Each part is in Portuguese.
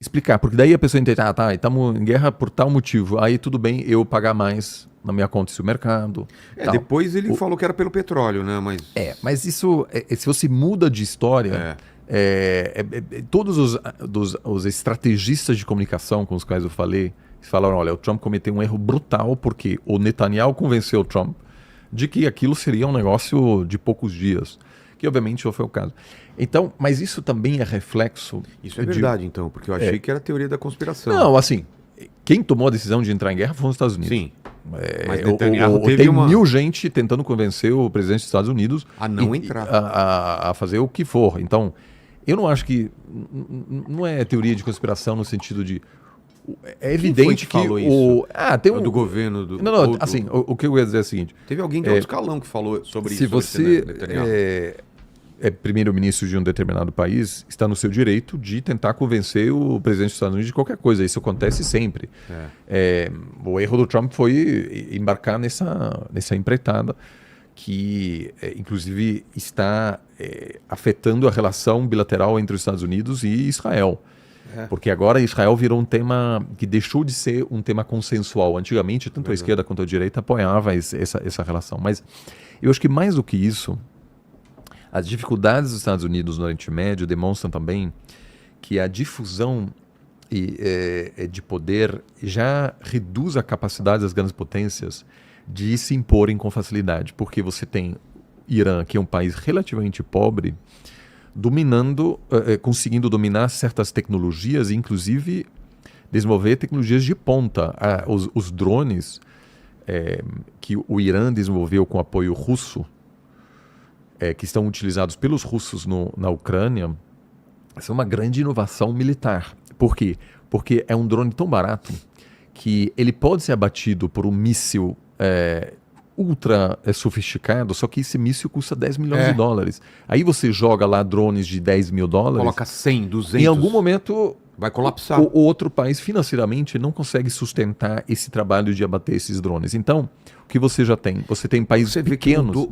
Explicar, porque daí a pessoa entende, tá, estamos em guerra por tal motivo, aí tudo bem eu pagar mais na minha conta do mercado, tal. Depois ele falou que era pelo petróleo, né? Mas isso, se você muda de história, É, todos os estrategistas de comunicação com os quais eu falei, falaram, olha, o Trump cometeu um erro brutal porque o Netanyahu convenceu o Trump de que aquilo seria um negócio de poucos dias, que obviamente não foi o caso. Então, mas isso também é reflexo isso é verdade, então, porque eu achei que era teoria da conspiração. Não, assim, quem tomou a decisão de entrar em guerra foram os Estados Unidos. Sim. Mas Netanyahu teve tem uma... mil gente tentando convencer o presidente dos Estados Unidos a não entrar. A fazer o que for. Então, eu não acho que... Não é teoria de conspiração no sentido de... É evidente que falou isso? tem Do governo do... Não, assim, o que eu ia dizer é o seguinte... Teve alguém de alto escalão que falou sobre isso. Se você é primeiro-ministro de um determinado país, está no seu direito de tentar convencer o presidente dos Estados Unidos de qualquer coisa. Isso acontece sempre. O erro do Trump foi embarcar nessa empreitada que, inclusive, está afetando a relação bilateral entre os Estados Unidos e Israel. Porque agora Israel virou um tema que deixou de ser um tema consensual. Antigamente, tanto a esquerda quanto a direita apoiava essa relação. Mas eu acho que mais do que isso, as dificuldades dos Estados Unidos no Oriente Médio demonstram também que a difusão de poder já reduz a capacidade das grandes potências de se imporem com facilidade. Porque você tem Irã, que é um país relativamente pobre, conseguindo dominar certas tecnologias, inclusive desenvolver tecnologias de ponta. Os drones que o Irã desenvolveu com apoio russo, que estão utilizados pelos russos na Ucrânia, são uma grande inovação militar. Por quê? Porque é um drone tão barato que ele pode ser abatido por um míssil ultra sofisticado, só que esse míssil custa 10 milhões de dólares. Aí você joga lá drones de 10 mil dólares. Coloca 100, 200. Em algum momento vai colapsar. O outro país financeiramente não consegue sustentar esse trabalho de abater esses drones. Então, o que você já tem? Você tem países pequenos.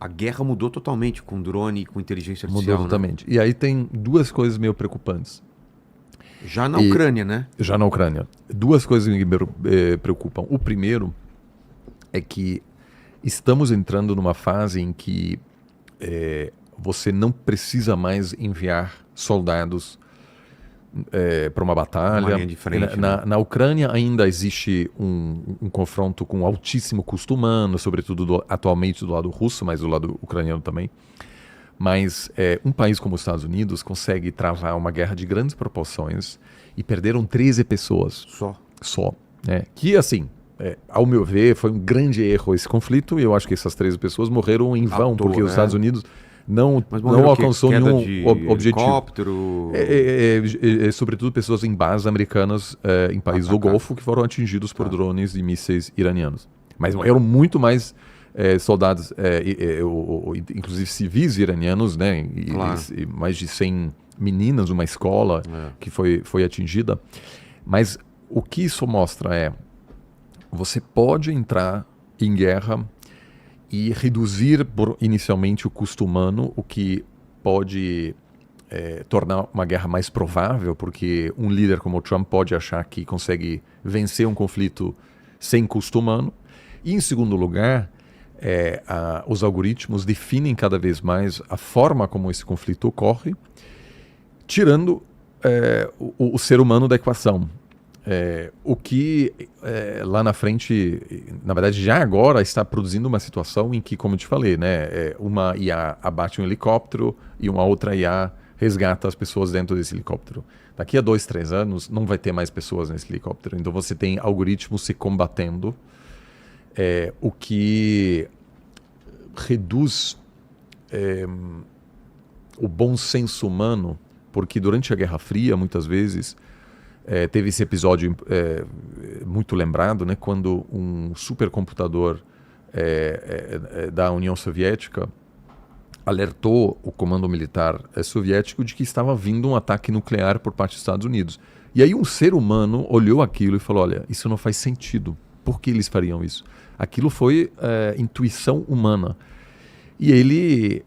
A guerra mudou totalmente com drone e com inteligência artificial. Mudou totalmente. E aí tem duas coisas meio preocupantes. Já na Ucrânia, né? Já na Ucrânia. Duas coisas que me preocupam. O primeiro é que estamos entrando numa fase em que você não precisa mais enviar soldados para uma batalha. Uma linha de frente, na Ucrânia ainda existe um confronto com altíssimo custo humano, sobretudo atualmente do lado russo, mas do lado ucraniano também. Mas um país como os Estados Unidos consegue travar uma guerra de grandes proporções e perderam 13 pessoas. Só. Que, assim, ao meu ver, foi um grande erro esse conflito, e eu acho que essas 13 pessoas morreram em vão, porque os Estados Unidos não alcançou nenhum objetivo. Helicóptero. Sobretudo pessoas em bases americanas em países do Golfo que foram atingidos por drones e mísseis iranianos. Mas eram muito mais soldados, inclusive civis iranianos, né? E mais de 100 meninas, uma escola que foi atingida. Mas o que isso mostra você pode entrar em guerra e reduzir inicialmente o custo humano, o que pode tornar uma guerra mais provável, porque um líder como o Trump pode achar que consegue vencer um conflito sem custo humano. E, em segundo lugar, os algoritmos definem cada vez mais a forma como esse conflito ocorre, tirando o ser humano da equação. O que lá na frente, na verdade já agora está produzindo uma situação em que, como eu te falei, uma IA abate um helicóptero e uma outra IA resgata as pessoas dentro desse helicóptero. Daqui a 2, 3 anos não vai ter mais pessoas nesse helicóptero, então você tem algoritmos se combatendo, o que reduz o bom senso humano, porque durante a Guerra Fria, muitas vezes, teve esse episódio muito lembrado, né, quando um supercomputador da União Soviética alertou o comando militar soviético de que estava vindo um ataque nuclear por parte dos Estados Unidos. E aí um ser humano olhou aquilo e falou, olha, isso não faz sentido. Por que eles fariam isso? Aquilo foi intuição humana. E ele,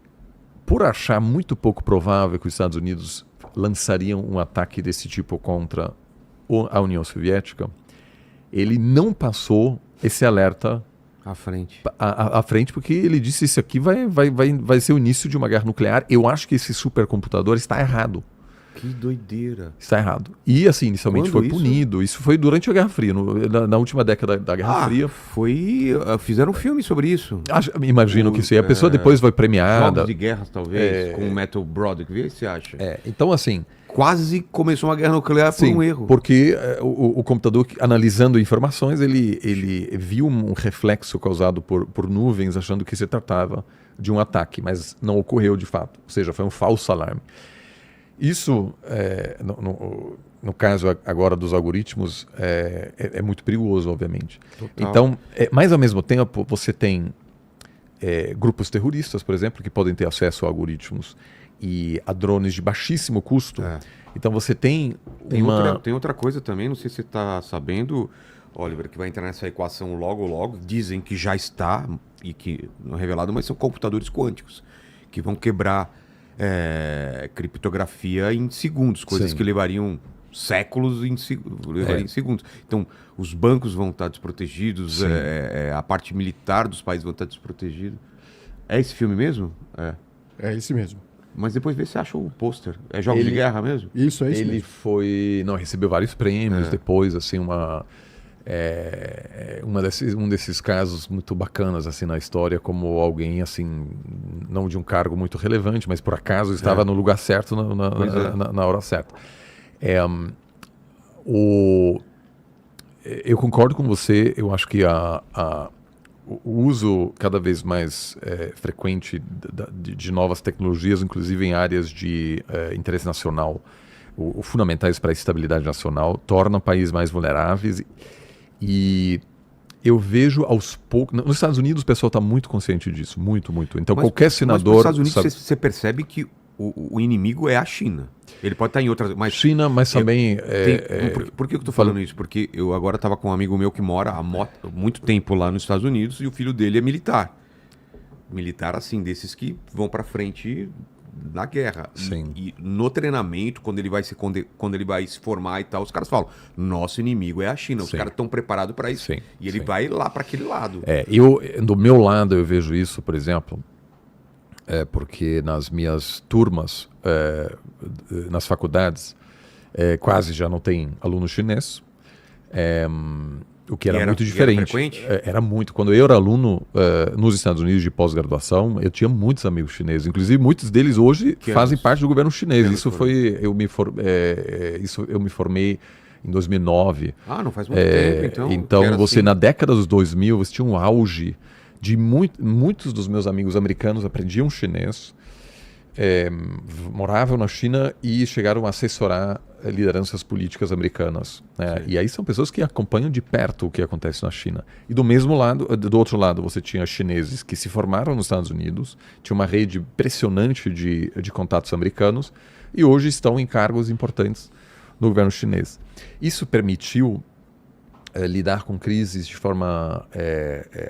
por achar muito pouco provável que os Estados Unidos lançariam um ataque desse tipo contra a União Soviética, ele não passou esse alerta À frente. à frente, porque ele disse isso aqui vai ser o início de uma guerra nuclear. Eu acho que esse supercomputador está errado. Que doideira. Está errado. E assim, inicialmente Quando foi isso? punido. Isso foi durante a Guerra Fria, na última década da Guerra Fria. Fizeram um filme sobre isso. Imagino que sim. A pessoa depois foi premiada. Jogos de guerra, talvez, com o Matthew Broderick. Vê se você acha. Então, assim, Quase começou uma guerra nuclear por sim, um erro. porque o computador, analisando informações, ele viu um reflexo causado por nuvens, achando que se tratava de um ataque, mas não ocorreu de fato. Ou seja, foi um falso alarme. Isso, no caso agora dos algoritmos, é muito perigoso, obviamente. Total. Então, mas ao mesmo tempo, você tem grupos terroristas, por exemplo, que podem ter acesso a algoritmos e a drones de baixíssimo custo. Então você tem Tem outra coisa também, não sei se você está sabendo, Oliver, que vai entrar nessa equação logo, logo. Dizem que já está, e que não é revelado, mas são computadores quânticos, que vão quebrar criptografia em segundos, coisas Sim. que levariam séculos em segundos. Então, os bancos vão estar desprotegidos, a parte militar dos países vão estar desprotegida. É esse filme mesmo? É esse mesmo. Mas depois vê se acha o pôster. É jogos de guerra mesmo? Isso, é isso Ele mesmo. recebeu vários prêmios depois, assim, um desses casos muito bacanas assim na história, como alguém assim, não de um cargo muito relevante, mas por acaso estava no lugar certo na hora certa. Eu concordo com você. Eu acho que o uso cada vez mais frequente de novas tecnologias, inclusive em áreas de interesse nacional, fundamentais para a estabilidade nacional, torna o país mais vulneráveis. E eu vejo aos poucos... Nos Estados Unidos o pessoal está muito consciente disso, muito, muito. Então qualquer senador... Mas nos Estados Unidos você percebe que o inimigo é a China. Ele pode estar em outras... China, mas também... Por que eu estou falando isso? Porque eu agora estava com um amigo meu que mora há muito tempo lá nos Estados Unidos e o filho dele é militar. Militar, assim, desses que vão para frente na guerra. Sim. E no treinamento, quando ele vai se formar e tal, os caras falam, nosso inimigo é a China. Os Sim. caras estão preparados para isso. Sim, E ele sim. vai lá para aquele lado. Do meu lado eu vejo isso, por exemplo, porque nas minhas turmas, nas faculdades, quase já não tem aluno chinês, o que era muito diferente. Era frequente? Era muito. Quando eu era aluno nos Estados Unidos de pós-graduação, eu tinha muitos amigos chineses. Inclusive, muitos deles hoje fazem parte do governo chinês. Eu me formei em 2009. Ah, não faz muito tempo, então. Então, você na década dos 2000, você tinha um auge de muitos dos meus amigos americanos aprendiam chinês, moravam na China e chegaram a assessorar lideranças políticas americanas, né? E aí são pessoas que acompanham de perto o que acontece na China. E do outro lado, você tinha chineses que se formaram nos Estados Unidos, tinha uma rede impressionante de contatos americanos e hoje estão em cargos importantes no governo chinês. Isso permitiu lidar com crises de forma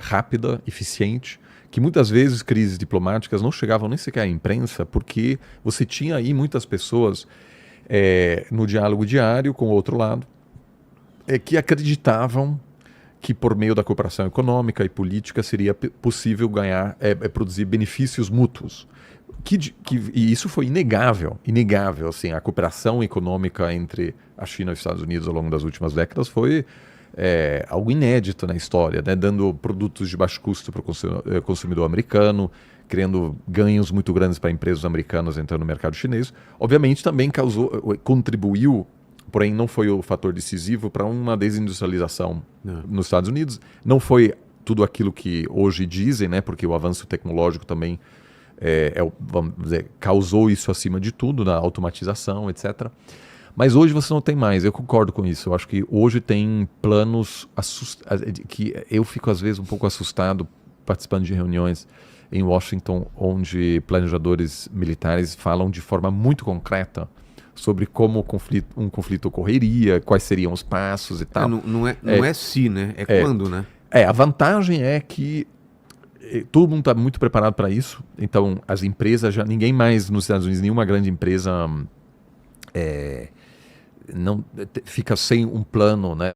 rápida, eficiente, que muitas vezes crises diplomáticas não chegavam nem sequer à imprensa, porque você tinha aí muitas pessoas no diálogo diário com o outro lado, que acreditavam que por meio da cooperação econômica e política seria possível produzir benefícios mútuos. E isso foi inegável, assim, a cooperação econômica entre a China e os Estados Unidos ao longo das últimas décadas foi algo inédito na história, né? Dando produtos de baixo custo para o consumidor americano, criando ganhos muito grandes para empresas americanas entrando no mercado chinês. Obviamente também contribuiu, porém não foi o fator decisivo para uma desindustrialização nos Estados Unidos. Não foi tudo aquilo que hoje dizem, né? Porque o avanço tecnológico também vamos dizer, causou isso acima de tudo, na automatização, etc. Mas hoje você não tem mais, eu concordo com isso. Eu acho que hoje tem planos que eu fico às vezes um pouco assustado participando de reuniões em Washington, onde planejadores militares falam de forma muito concreta sobre como um conflito ocorreria, quais seriam os passos e tal. Não é se, né? É quando, né? A vantagem é que todo mundo está muito preparado para isso. Então, as empresas ninguém mais nos Estados Unidos, nenhuma grande empresa não fica sem um plano, né?